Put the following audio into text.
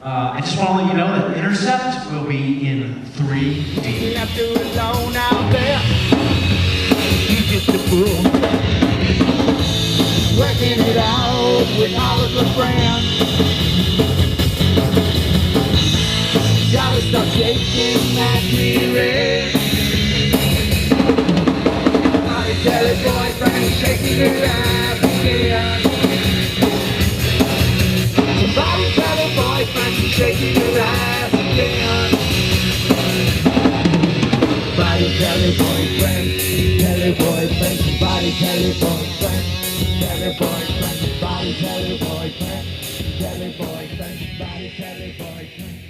I just want to let you know that Intercept will be in 3D. Left you alone out there. You just a fool. Working it out with all of your friends. Gotta stop shaking that rear. I tell his boyfriend shaking his ass again. Somebody tell his boyfriend he's shaking his ass again. Somebody tell his boyfriend, somebody tell his boyfriend, somebody tell his boyfriend, somebody tell his boyfriend.